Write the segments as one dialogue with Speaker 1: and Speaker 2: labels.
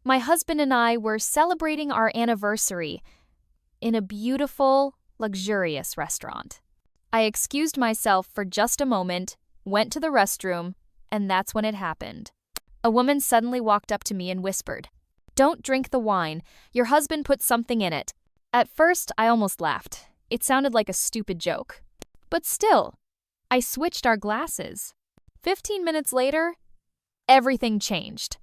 Speaker 1: My husband and I were celebrating our anniversary in a beautiful, luxurious restaurant. I excused myself for just a moment, went to the restroom, and that's when it happened. A woman suddenly walked up to me and whispered, "Don't drink the wine. Your husband put something in it." At first, I almost laughed. It sounded like a stupid joke. But still, I switched our glasses. 15 minutes later, everything changed.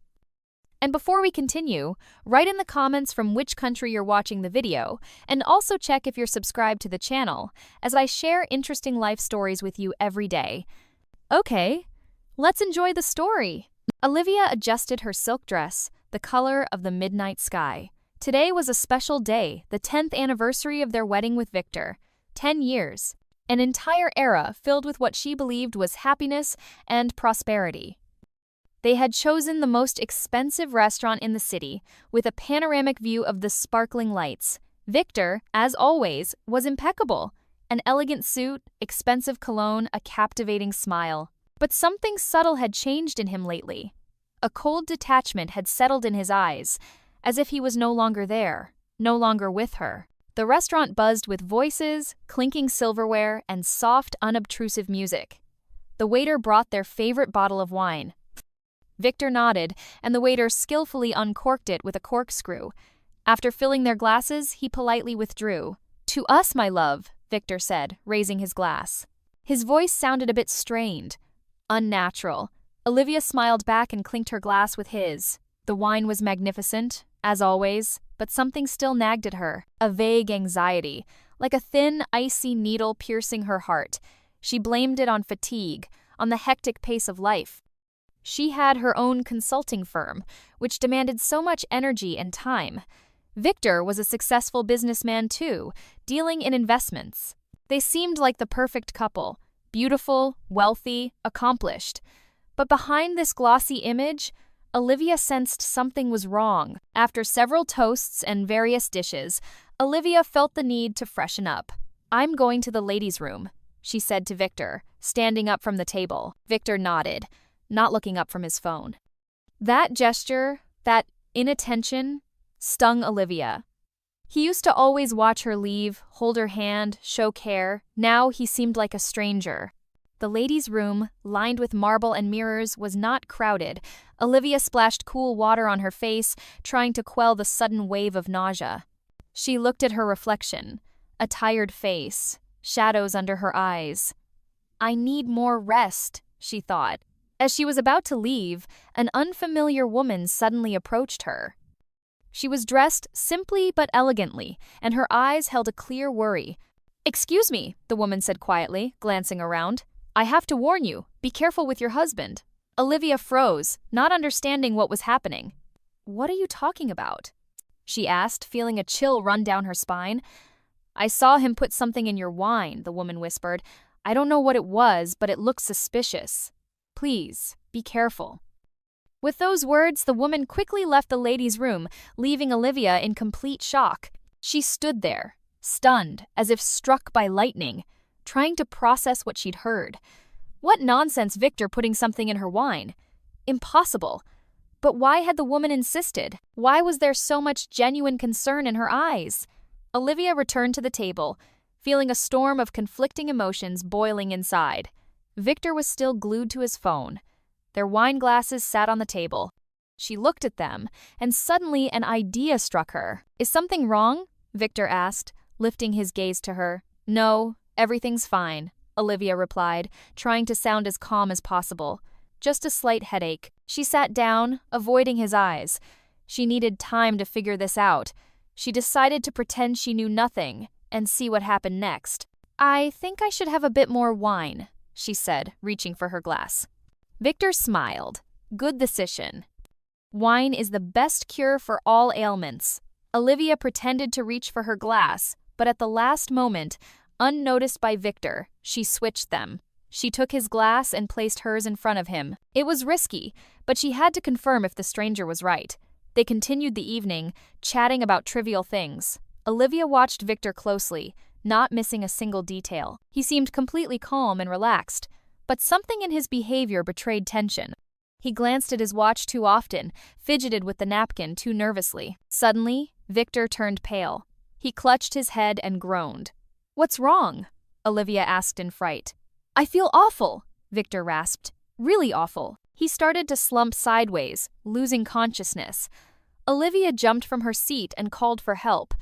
Speaker 1: And before we continue, write in the comments from which country you're watching the video, and also check if you're subscribed to the channel, as I share interesting life stories with you every day. Okay, let's enjoy the story. Olivia adjusted her silk dress, the color of the midnight sky. Today was a special day, the 10th anniversary of their wedding with Victor. 10 years. An entire era filled with what she believed was happiness and prosperity. They had chosen the most expensive restaurant in the city, with a panoramic view of the sparkling lights. Victor, as always, was impeccable. An elegant suit, expensive cologne, a captivating smile. But something subtle had changed in him lately. A cold detachment had settled in his eyes, as if he was no longer there, no longer with her. The restaurant buzzed with voices, clinking silverware, and soft, unobtrusive music. The waiter brought their favorite bottle of wine. Victor nodded, and the waiter skillfully uncorked it with a corkscrew. After filling their glasses, he politely withdrew. "To us, my love," Victor said, raising his glass. His voice sounded a bit strained, unnatural. Olivia smiled back and clinked her glass with his. The wine was magnificent, as always, but something still nagged at her, a vague anxiety, like a thin, icy needle piercing her heart. She blamed it on fatigue, on the hectic pace of life. She had her own consulting firm, which demanded so much energy and time. Victor was a successful businessman too, dealing in investments. They seemed like the perfect couple, beautiful, wealthy, accomplished. But behind this glossy image, Olivia sensed something was wrong. After several toasts and various dishes, Olivia felt the need to freshen up. "I'm going to the ladies' room," she said to Victor, standing up from the table. Victor nodded, not looking up from his phone. That gesture, that inattention, stung Olivia. He used to always watch her leave, hold her hand, show care. Now he seemed like a stranger. The ladies' room, lined with marble and mirrors, was not crowded. Olivia splashed cool water on her face, trying to quell the sudden wave of nausea. She looked at her reflection, a tired face, shadows under her eyes. "I need more rest," she thought. As she was about to leave, an unfamiliar woman suddenly approached her. She was dressed simply but elegantly, and her eyes held a clear worry. "Excuse me," the woman said quietly, glancing around. "I have to warn you, be careful with your husband." Olivia froze, not understanding what was happening. "What are you talking about?" she asked, feeling a chill run down her spine. "I saw him put something in your wine," the woman whispered. "I don't know what it was, but it looks suspicious. Please, be careful." With those words, the woman quickly left the ladies' room, leaving Olivia in complete shock. She stood there, stunned, as if struck by lightning, trying to process what she'd heard. What nonsense, Victor putting something in her wine. Impossible. But why had the woman insisted? Why was there so much genuine concern in her eyes? Olivia returned to the table, feeling a storm of conflicting emotions boiling inside. Victor was still glued to his phone. Their wine glasses sat on the table. She looked at them, and suddenly an idea struck her. "Is something wrong?" Victor asked, lifting his gaze to her. "No, everything's fine," Olivia replied, trying to sound as calm as possible. "Just a slight headache." She sat down, avoiding his eyes. She needed time to figure this out. She decided to pretend she knew nothing and see what happened next. "I think I should have a bit more wine," she said, reaching for her glass. Victor smiled. "Good decision. Wine is the best cure for all ailments." Olivia pretended to reach for her glass, but at the last moment, unnoticed by Victor, she switched them. She took his glass and placed hers in front of him. It was risky, but she had to confirm if the stranger was right. They continued the evening, chatting about trivial things. Olivia watched Victor closely, not missing a single detail. He seemed completely calm and relaxed, but something in his behavior betrayed tension. He glanced at his watch too often, fidgeted with the napkin too nervously. Suddenly, Victor turned pale. He clutched his head and groaned. "What's wrong?" Olivia asked in fright. "I feel awful," Victor rasped. "Really awful." He started to slump sideways, losing consciousness. Olivia jumped from her seat and called for help.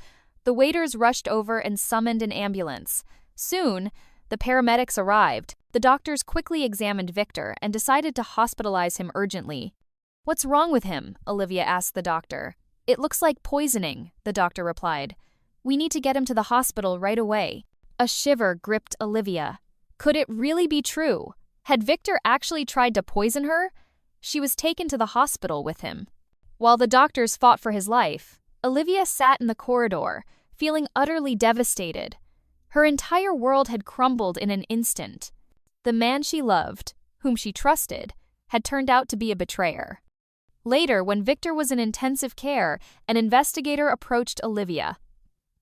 Speaker 1: The waiters rushed over and summoned an ambulance. Soon, the paramedics arrived. The doctors quickly examined Victor and decided to hospitalize him urgently. "What's wrong with him?" Olivia asked the doctor. "It looks like poisoning," the doctor replied. "We need to get him to the hospital right away." A shiver gripped Olivia. Could it really be true? Had Victor actually tried to poison her? She was taken to the hospital with him. While the doctors fought for his life, Olivia sat in the corridor, feeling utterly devastated. Her entire world had crumbled in an instant. The man she loved, whom she trusted, had turned out to be a betrayer. Later, when Victor was in intensive care, an investigator approached Olivia.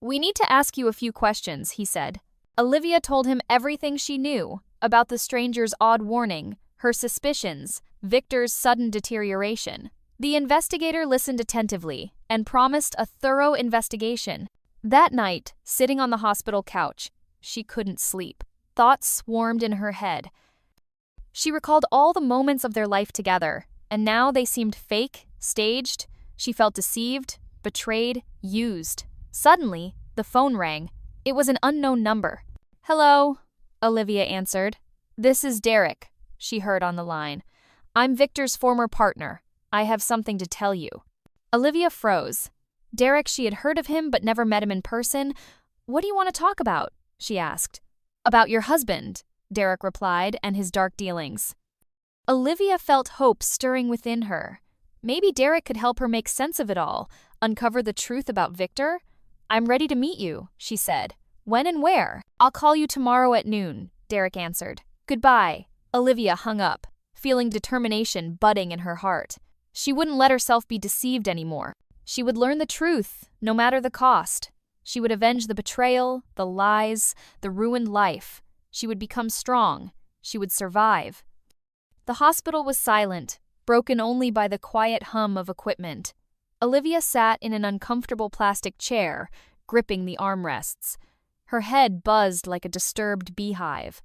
Speaker 1: "We need to ask you a few questions," he said. Olivia told him everything she knew about the stranger's odd warning, her suspicions, Victor's sudden deterioration. The investigator listened attentively and promised a thorough investigation. That night, sitting on the hospital couch, she couldn't sleep. Thoughts swarmed in her head. She recalled all the moments of their life together, and now they seemed fake, staged. She felt deceived, betrayed, used. Suddenly, the phone rang. It was an unknown number. "Hello," Olivia answered. "This is Derek," she heard on the line. "I'm Victor's former partner. I have something to tell you." Olivia froze. Derek, she had heard of him but never met him in person. "What do you want to talk about?" she asked. "About your husband," Derek replied, "and his dark dealings." Olivia felt hope stirring within her. Maybe Derek could help her make sense of it all, uncover the truth about Victor. "I'm ready to meet you," she said. "When and where?" "I'll call you tomorrow at noon," Derek answered. "Goodbye." Olivia hung up, feeling determination budding in her heart. She wouldn't let herself be deceived anymore. She would learn the truth, no matter the cost. She would avenge the betrayal, the lies, the ruined life. She would become strong. She would survive. The hospital was silent, broken only by the quiet hum of equipment. Olivia sat in an uncomfortable plastic chair, gripping the armrests. Her head buzzed like a disturbed beehive.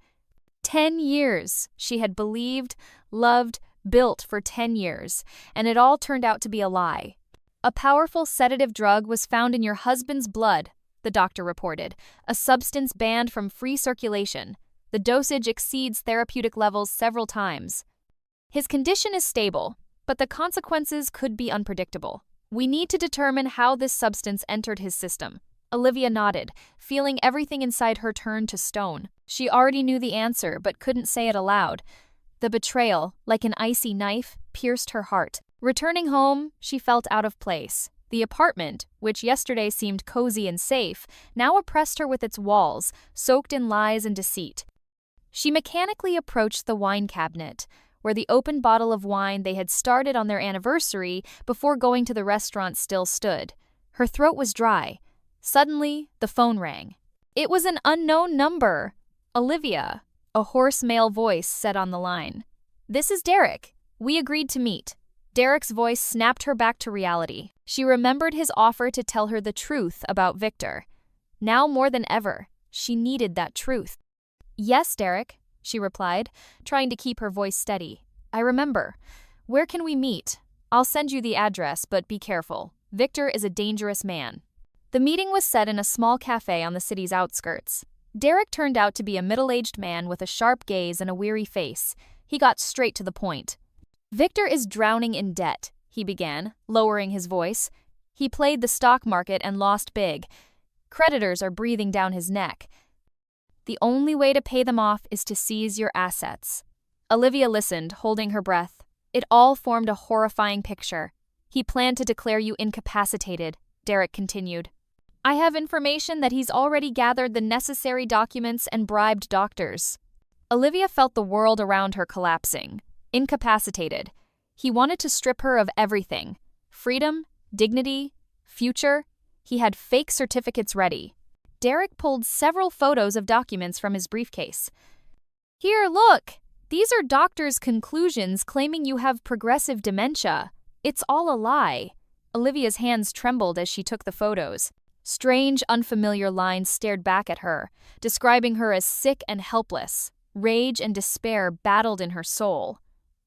Speaker 1: 10 years she had believed, loved, built for 10 years, and it all turned out to be a lie. "A powerful sedative drug was found in your husband's blood," the doctor reported, "a substance banned from free circulation. The dosage exceeds therapeutic levels several times. His condition is stable, but the consequences could be unpredictable. We need to determine how this substance entered his system." Olivia nodded, feeling everything inside her turn to stone. She already knew the answer, but couldn't say it aloud. The betrayal, like an icy knife, pierced her heart. Returning home, she felt out of place. The apartment, which yesterday seemed cozy and safe, now oppressed her with its walls, soaked in lies and deceit. She mechanically approached the wine cabinet, where the open bottle of wine they had started on their anniversary before going to the restaurant still stood. Her throat was dry. Suddenly, the phone rang. It was an unknown number. "Olivia," a hoarse male voice said on the line. "This is Derek. We agreed to meet." Derek's voice snapped her back to reality. She remembered his offer to tell her the truth about Victor. Now more than ever, she needed that truth. "Yes, Derek," she replied, trying to keep her voice steady. "I remember. Where can we meet? I'll send you the address, but be careful. Victor is a dangerous man." The meeting was set in a small cafe on the city's outskirts. Derek turned out to be a middle-aged man with a sharp gaze and a weary face. He got straight to the point. "Victor is drowning in debt," he began, lowering his voice. "He played the stock market and lost big. Creditors are breathing down his neck. The only way to pay them off is to seize your assets." Olivia listened, holding her breath. It all formed a horrifying picture. "He planned to declare you incapacitated," Derek continued. "I have information that he's already gathered the necessary documents and bribed doctors." Olivia felt the world around her collapsing. Incapacitated. He wanted to strip her of everything. Freedom, dignity, future. He had fake certificates ready. Derek pulled several photos of documents from his briefcase. "Here, look!" These are doctors' conclusions claiming you have progressive dementia. It's all a lie. Olivia's hands trembled as she took the photos. Strange, unfamiliar lines stared back at her, describing her as sick and helpless. Rage and despair battled in her soul.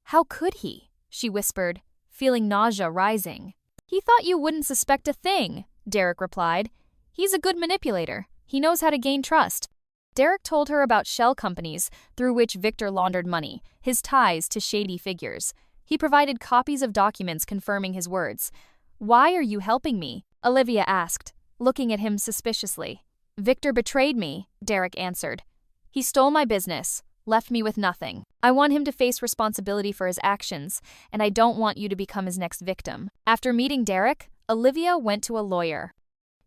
Speaker 1: "How could he?" she whispered, feeling nausea rising. "He thought you wouldn't suspect a thing," Derek replied. "He's a good manipulator. He knows how to gain trust." Derek told her about shell companies through which Victor laundered money, his ties to shady figures. He provided copies of documents confirming his words. "Why are you helping me?" Olivia asked, looking at him suspiciously. "Victor betrayed me," Derek answered. "He stole my business, left me with nothing. I want him to face responsibility for his actions, and I don't want you to become his next victim." After meeting Derek, Olivia went to a lawyer.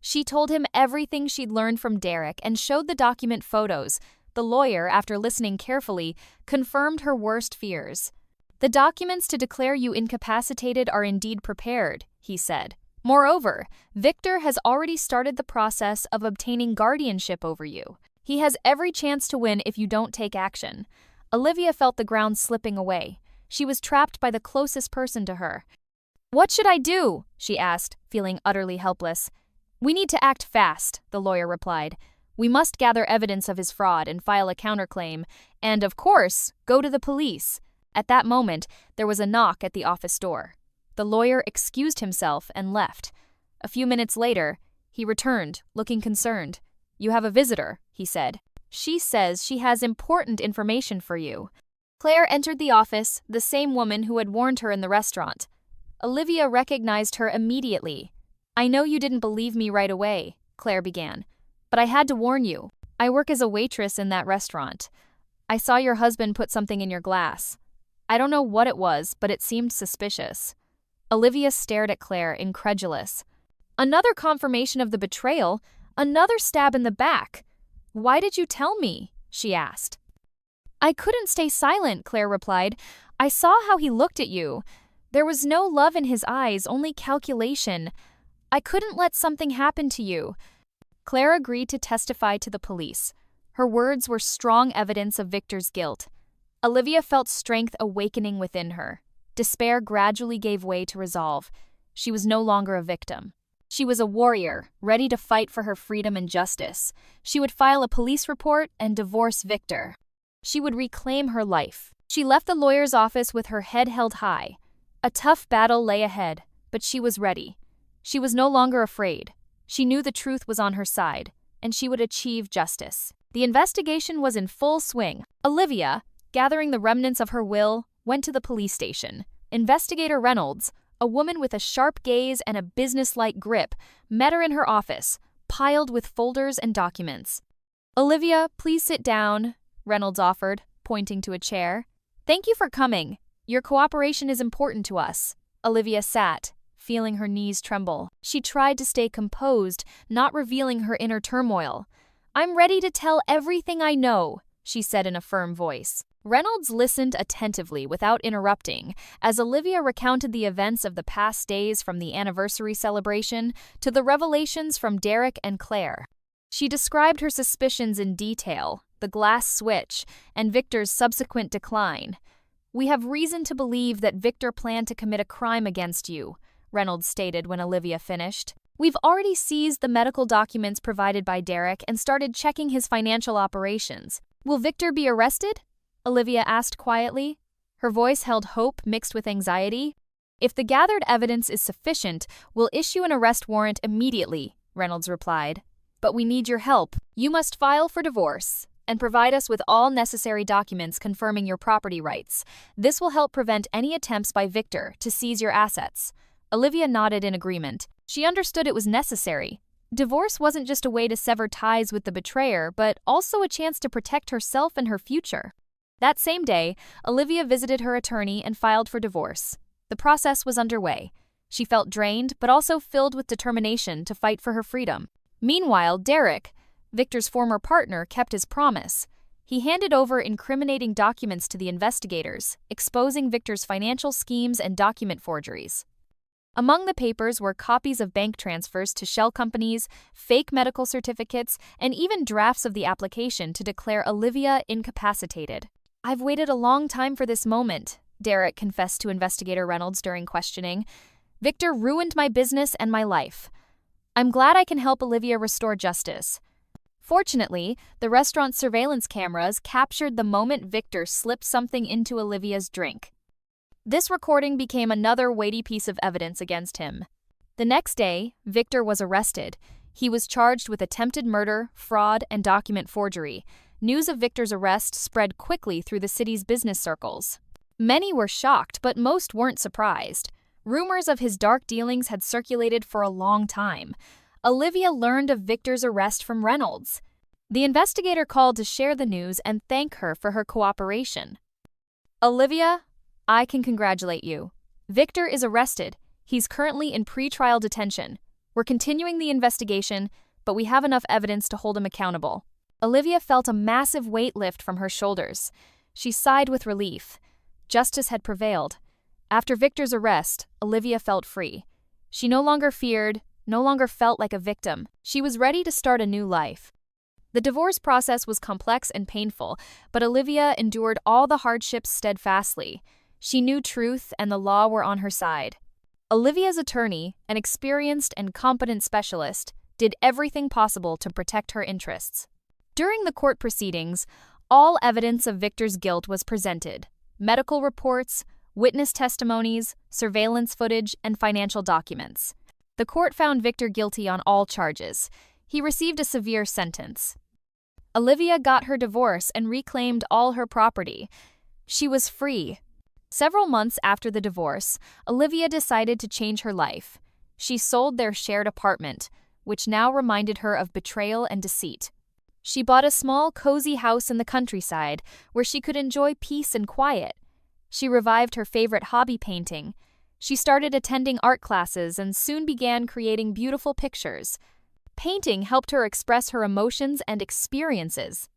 Speaker 1: She told him everything she'd learned from Derek and showed the document photos. The lawyer, after listening carefully, confirmed her worst fears. "The documents to declare you incapacitated are indeed prepared," he said. "Moreover, Victor has already started the process of obtaining guardianship over you. He has every chance to win if you don't take action." Olivia felt the ground slipping away. She was trapped by the closest person to her. "What should I do?" she asked, feeling utterly helpless. "We need to act fast," the lawyer replied. "We must gather evidence of his fraud and file a counterclaim, and, of course, go to the police." At that moment, there was a knock at the office door. The lawyer excused himself and left. A few minutes later, he returned, looking concerned. "You have a visitor," he said. "She says she has important information for you." Claire entered the office, the same woman who had warned her in the restaurant. Olivia recognized her immediately. "I know you didn't believe me right away," Claire began, "but I had to warn you. I work as a waitress in that restaurant. I saw your husband put something in your glass. I don't know what it was, but it seemed suspicious." Olivia stared at Claire, incredulous. "Another confirmation of the betrayal? Another stab in the back? Why did you tell me?" she asked. "I couldn't stay silent," Claire replied. "I saw how he looked at you. There was no love in his eyes, only calculation. I couldn't let something happen to you." Claire agreed to testify to the police. Her words were strong evidence of Victor's guilt. Olivia felt strength awakening within her. Despair gradually gave way to resolve. She was no longer a victim. She was a warrior, ready to fight for her freedom and justice. She would file a police report and divorce Victor. She would reclaim her life. She left the lawyer's office with her head held high. A tough battle lay ahead, but she was ready. She was no longer afraid. She knew the truth was on her side, and she would achieve justice. The investigation was in full swing. Olivia, gathering the remnants of her will, went to the police station. Investigator Reynolds, a woman with a sharp gaze and a businesslike grip, met her in her office, piled with folders and documents. "Olivia, please sit down," Reynolds offered, pointing to a chair. "Thank you for coming. Your cooperation is important to us." Olivia sat, feeling her knees tremble. She tried to stay composed, not revealing her inner turmoil. "I'm ready to tell everything I know," she said in a firm voice. Reynolds listened attentively without interrupting as Olivia recounted the events of the past days, from the anniversary celebration to the revelations from Derek and Claire. She described her suspicions in detail, the glass switch, and Victor's subsequent decline. "We have reason to believe that Victor planned to commit a crime against you," Reynolds stated when Olivia finished. "We've already seized the medical documents provided by Derek and started checking his financial operations." "Will Victor be arrested?" Olivia asked quietly. Her voice held hope mixed with anxiety. "If the gathered evidence is sufficient, we'll issue an arrest warrant immediately," Reynolds replied. "But we need your help. You must file for divorce and provide us with all necessary documents confirming your property rights. This will help prevent any attempts by Victor to seize your assets." Olivia nodded in agreement. She understood it was necessary. Divorce wasn't just a way to sever ties with the betrayer, but also a chance to protect herself and her future. That same day, Olivia visited her attorney and filed for divorce. The process was underway. She felt drained, but also filled with determination to fight for her freedom. Meanwhile, Derek, Victor's former partner, kept his promise. He handed over incriminating documents to the investigators, exposing Victor's financial schemes and document forgeries. Among the papers were copies of bank transfers to shell companies, fake medical certificates, and even drafts of the application to declare Olivia incapacitated. I've waited a long time for this moment, Derek confessed to Investigator Reynolds during questioning. Victor ruined my business and my life. I'm glad I can help Olivia restore justice. Fortunately, the restaurant's surveillance cameras captured the moment Victor slipped something into Olivia's drink. This recording became another weighty piece of evidence against him. The next day, Victor was arrested. He was charged with attempted murder, fraud, and document forgery. News of Victor's arrest spread quickly through the city's business circles. Many were shocked, but most weren't surprised. Rumors of his dark dealings had circulated for a long time. Olivia learned of Victor's arrest from Reynolds. The investigator called to share the news and thank her for her cooperation. Olivia, I can congratulate you. Victor is arrested. He's currently in pretrial detention. We're continuing the investigation, but we have enough evidence to hold him accountable. Olivia felt a massive weight lift from her shoulders. She sighed with relief. Justice had prevailed. After Victor's arrest, Olivia felt free. She no longer feared, no longer felt like a victim. She was ready to start a new life. The divorce process was complex and painful, but Olivia endured all the hardships steadfastly. She knew truth and the law were on her side. Olivia's attorney, an experienced and competent specialist, did everything possible to protect her interests. During the court proceedings, all evidence of Victor's guilt was presented: medical reports, witness testimonies, surveillance footage, and financial documents. The court found Victor guilty on all charges. He received a severe sentence. Olivia got her divorce and reclaimed all her property. She was free. Several months after the divorce, Olivia decided to change her life. She sold their shared apartment, which now reminded her of betrayal and deceit. She bought a small, cozy house in the countryside where she could enjoy peace and quiet. She revived her favorite hobby, painting. She started attending art classes and soon began creating beautiful pictures. Painting helped her express her emotions and experiences.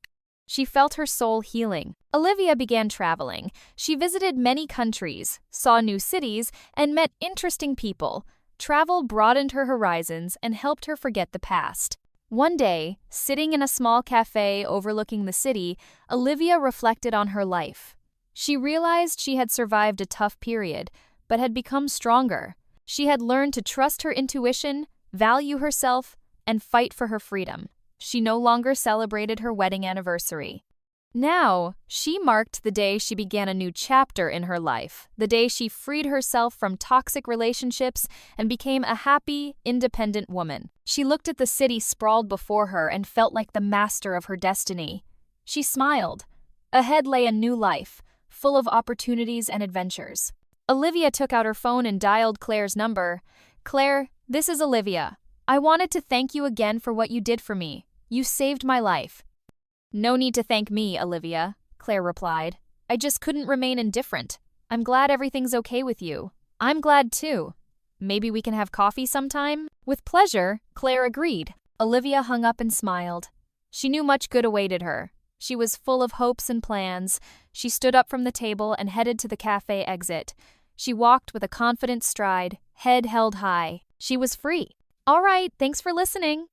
Speaker 1: She felt her soul healing. Olivia began traveling. She visited many countries, saw new cities, and met interesting people. Travel broadened her horizons and helped her forget the past. One day, sitting in a small cafe overlooking the city, Olivia reflected on her life. She realized she had survived a tough period, but had become stronger. She had learned to trust her intuition, value herself, and fight for her freedom. She no longer celebrated her wedding anniversary. Now, she marked the day she began a new chapter in her life, the day she freed herself from toxic relationships and became a happy, independent woman. She looked at the city sprawled before her and felt like the master of her destiny. She smiled. Ahead lay a new life, full of opportunities and adventures. Olivia took out her phone and dialed Claire's number. "Claire, this is Olivia. I wanted to thank you again for what you did for me. You saved my life." "No need to thank me, Olivia," Claire replied. "I just couldn't remain indifferent. I'm glad everything's okay with you." "I'm glad too. Maybe we can have coffee sometime?" With pleasure, Claire agreed. Olivia hung up and smiled. She knew much good awaited her. She was full of hopes and plans. She stood up from the table and headed to the cafe exit. She walked with a confident stride, head held high. She was free. All right, thanks for listening.